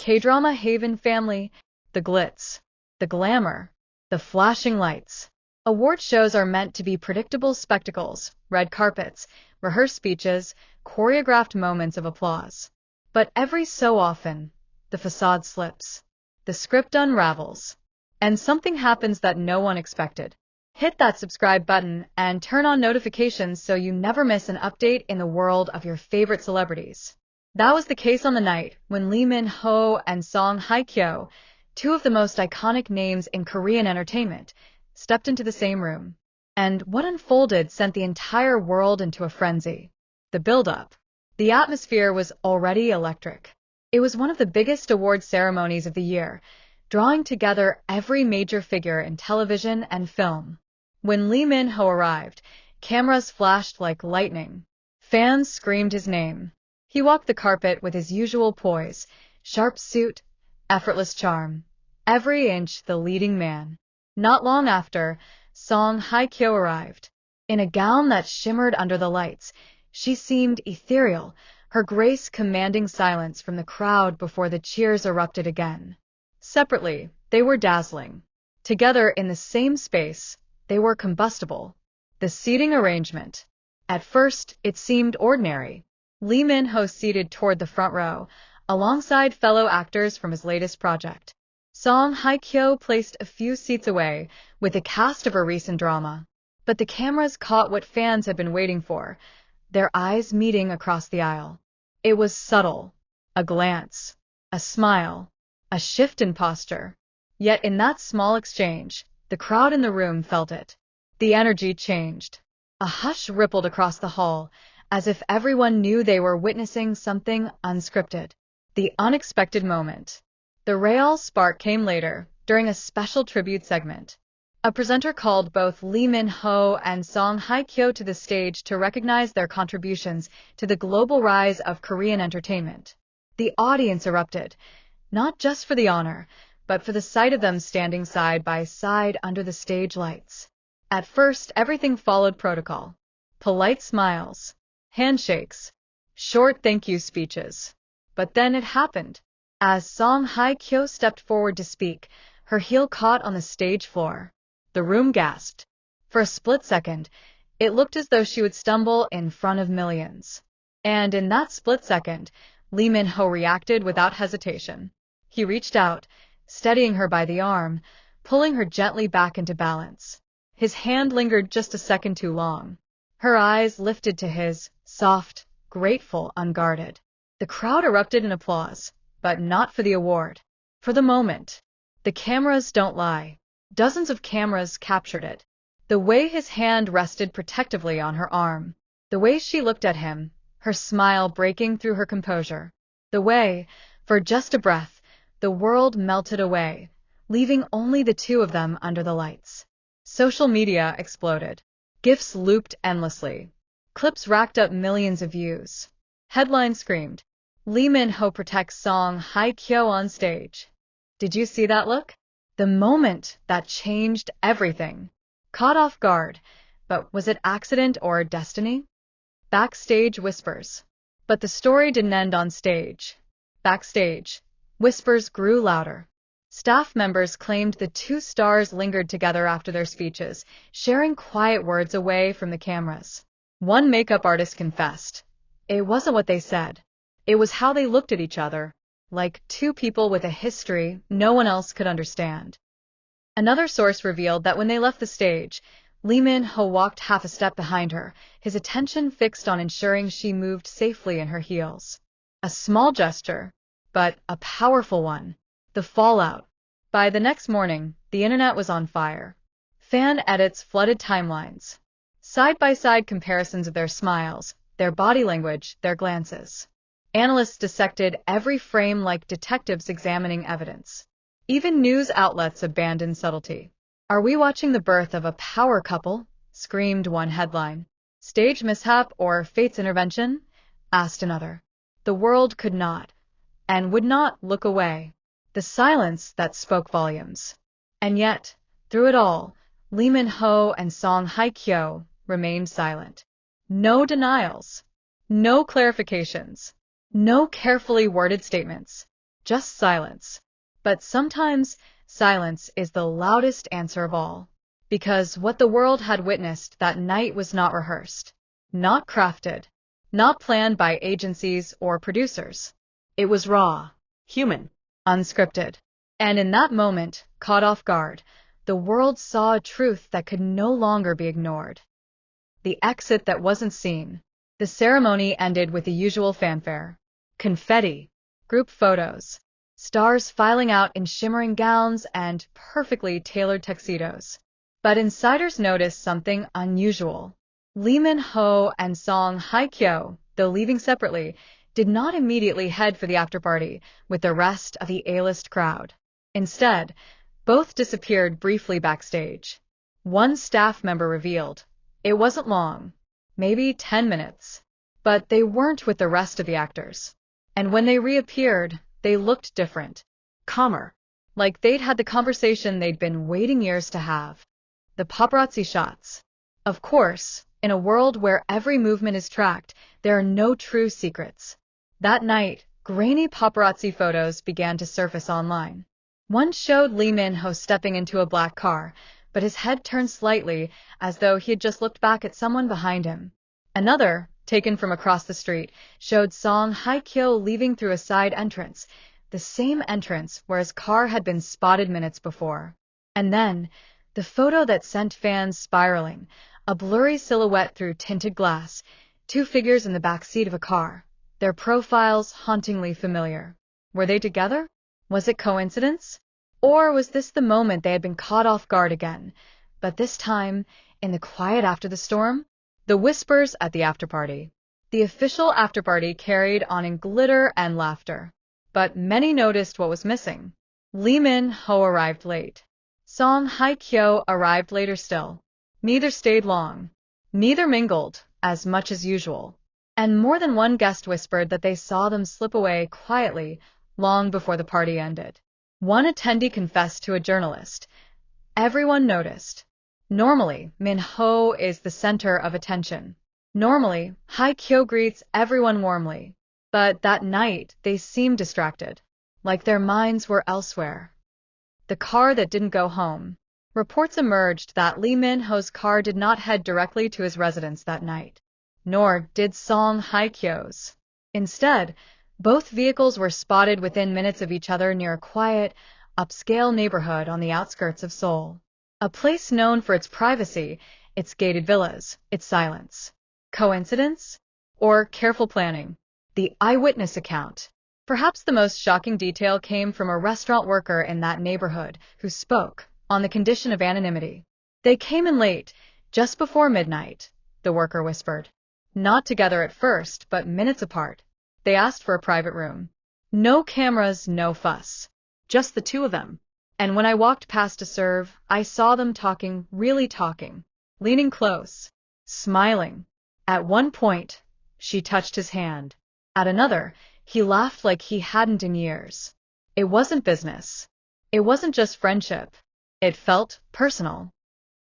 K-drama Haven family, the glitz, the glamour, the flashing lights. Award shows are meant to be predictable spectacles, red carpets, rehearsed speeches, choreographed moments of applause. But every so often, the façade slips, the script unravels, and something happens that no one expected. Hit that subscribe button and turn on notifications so you never miss an update in the world of your favorite celebrities. That was the case on the night when Lee Min-ho and Hye Kyo, two of the most iconic names in Korean entertainment, stepped into the same room. And what unfolded sent the entire world into a frenzy. The build-up. The atmosphere was already electric. It was one of the biggest award ceremonies of the year, drawing together every major figure in television and film. When Lee Min-ho arrived, cameras flashed like lightning. Fans screamed his name. He walked the carpet with his usual poise, sharp suit, effortless charm. Every inch the leading man. Not long after, Hye Kyo arrived. In a gown that shimmered under the lights, she seemed ethereal, her grace commanding silence from the crowd before the cheers erupted again. Separately, they were dazzling. Together in the same space, they were combustible. The seating arrangement. At first, it seemed ordinary. Lee Min-ho seated toward the front row, alongside fellow actors from his latest project. Hye Kyo placed a few seats away, with the cast of a recent drama. But the cameras caught what fans had been waiting for, their eyes meeting across the aisle. It was subtle. A glance. A smile. A shift in posture. Yet in that small exchange, the crowd in the room felt it. The energy changed. A hush rippled across the hall, as if everyone knew they were witnessing something unscripted. The unexpected moment. The real spark came later, during a special tribute segment. A presenter called both Lee Min-ho and Hye Kyo to the stage to recognize their contributions to the global rise of Korean entertainment. The audience erupted, not just for the honor, but for the sight of them standing side by side under the stage lights. At first, everything followed protocol. Polite smiles, handshakes, short thank you speeches. But then it happened. As Hye Kyo stepped forward to speak, her heel caught on the stage floor. The room gasped. For a split second, it looked as though she would stumble in front of millions. And in that split second, Lee Min-ho reacted without hesitation. He reached out, steadying her by the arm, pulling her gently back into balance. His hand lingered just a second too long. Her eyes lifted to his, soft, grateful, unguarded. The crowd erupted in applause, but not for the award. For the moment. The cameras don't lie. Dozens of cameras captured it. The way his hand rested protectively on her arm. The way she looked at him, her smile breaking through her composure. The way, for just a breath, the world melted away, leaving only the two of them under the lights. Social media exploded. GIFs looped endlessly. Clips racked up millions of views. Headlines screamed, Lee Min-ho protects Hye Kyo on stage. Did you see that look? The moment that changed everything. Caught off guard, but was it accident or destiny? Backstage whispers. But the story didn't end on stage. Backstage, whispers grew louder. Staff members claimed the two stars lingered together after their speeches, sharing quiet words away from the cameras. One makeup artist confessed. It wasn't what they said. It was how they looked at each other, like two people with a history no one else could understand. Another source revealed that when they left the stage, Lee Min-ho walked half a step behind her, his attention fixed on ensuring she moved safely in her heels. A small gesture, but a powerful one. The fallout. By the next morning, the internet was on fire. Fan edits flooded timelines. Side-by-side comparisons of their smiles, their body language, their glances. Analysts dissected every frame like detectives examining evidence. Even news outlets abandoned subtlety. Are we watching the birth of a power couple? Screamed one headline. Stage mishap or fate's intervention? Asked another. The world could not, and would not look away. The silence that spoke volumes. And yet, through it all, Lee Min-ho and Hye Kyo remained silent. No denials. No clarifications. No carefully worded statements. just silence. But sometimes silence is the loudest answer of all. Because what the world had witnessed that night was not rehearsed, not crafted, not planned by agencies or producers. It was raw, human, unscripted. And in that moment, caught off guard, the world saw a truth that could no longer be ignored. The exit that wasn't seen. The ceremony ended with the usual fanfare. Confetti, group photos, stars filing out in shimmering gowns and perfectly tailored tuxedos. But insiders noticed something unusual. Lee Min-ho and Hye Kyo, though leaving separately, did not immediately head for the after-party with the rest of the A-list crowd. Instead, both disappeared briefly backstage. One staff member revealed, it wasn't long, maybe 10 minutes, but they weren't with the rest of the actors. And when they reappeared, they looked different, calmer, like they'd had the conversation they'd been waiting years to have. The paparazzi shots. Of course, in a world where every movement is tracked, there are no true secrets. That night, grainy paparazzi photos began to surface online. One showed Lee Min-ho stepping into a black car, but his head turned slightly as though he had just looked back at someone behind him. Another, taken from across the street, showed Hye Kyo leaving through a side entrance, the same entrance where his car had been spotted minutes before. And then, the photo that sent fans spiraling, a blurry silhouette through tinted glass, two figures in the back seat of a car, their profiles hauntingly familiar. Were they together? Was it coincidence? Or was this the moment they had been caught off guard again, but this time, in the quiet after the storm? The whispers at the afterparty. The official afterparty carried on in glitter and laughter. But many noticed what was missing. Lee Min-ho arrived late. Hye Kyo arrived later still. Neither stayed long. Neither mingled, as much as usual. And more than one guest whispered that they saw them slip away quietly long before the party ended. One attendee confessed to a journalist. Everyone noticed. Normally, Min-ho is the center of attention. Normally, Hye Kyo greets everyone warmly. But that night, they seemed distracted, like their minds were elsewhere. The car that didn't go home. Reports emerged that Lee Min-ho's car did not head directly to his residence that night, nor did Hye Kyo's. Instead, both vehicles were spotted within minutes of each other near a quiet, upscale neighborhood on the outskirts of Seoul. A place known for its privacy, its gated villas, its silence. Coincidence? Or careful planning? The eyewitness account. Perhaps the most shocking detail came from a restaurant worker in that neighborhood who spoke, on the condition of anonymity. They came in late, just before midnight, the worker whispered. Not together at first, but minutes apart. They asked for a private room. No cameras, no fuss. Just the two of them. And when I walked past to serve, I saw them talking, really talking. Leaning close. Smiling. At one point, she touched his hand. At another, he laughed like he hadn't in years. It wasn't business. It wasn't just friendship. It felt personal.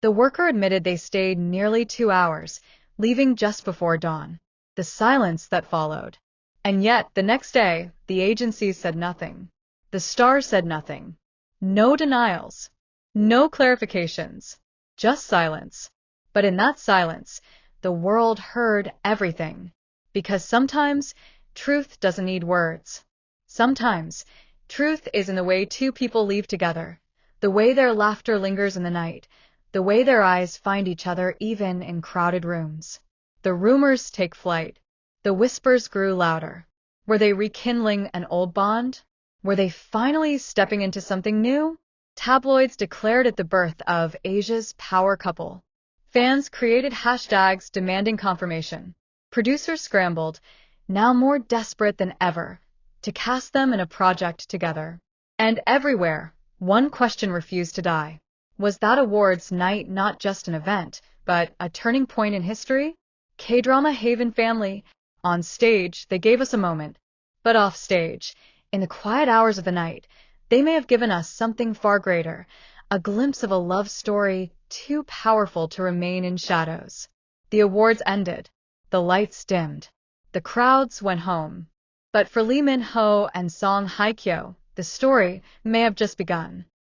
The worker admitted they stayed nearly 2 hours, leaving just before dawn. The silence that followed. And yet, the next day, the agencies said nothing. The stars said nothing. No denials. No clarifications. Just silence. But in that silence, the world heard everything. Because sometimes, truth doesn't need words. Sometimes, truth is in the way two people leave together, the way their laughter lingers in the night, the way their eyes find each other even in crowded rooms. The rumors take flight. The whispers grew louder. Were they rekindling an old bond? Were they finally stepping into something new? Tabloids declared it the birth of Asia's power couple. Fans created hashtags demanding confirmation. Producers scrambled, now more desperate than ever, to cast them in a project together. And everywhere, one question refused to die. Was that awards night not just an event, but a turning point in history? K-drama Haven family. On stage, they gave us a moment. But off stage, in the quiet hours of the night, they may have given us something far greater, a glimpse of a love story too powerful to remain in shadows. The awards ended. The lights dimmed. The crowds went home. But for Lee Min-ho and Song Hye Kyo, the story may have just begun.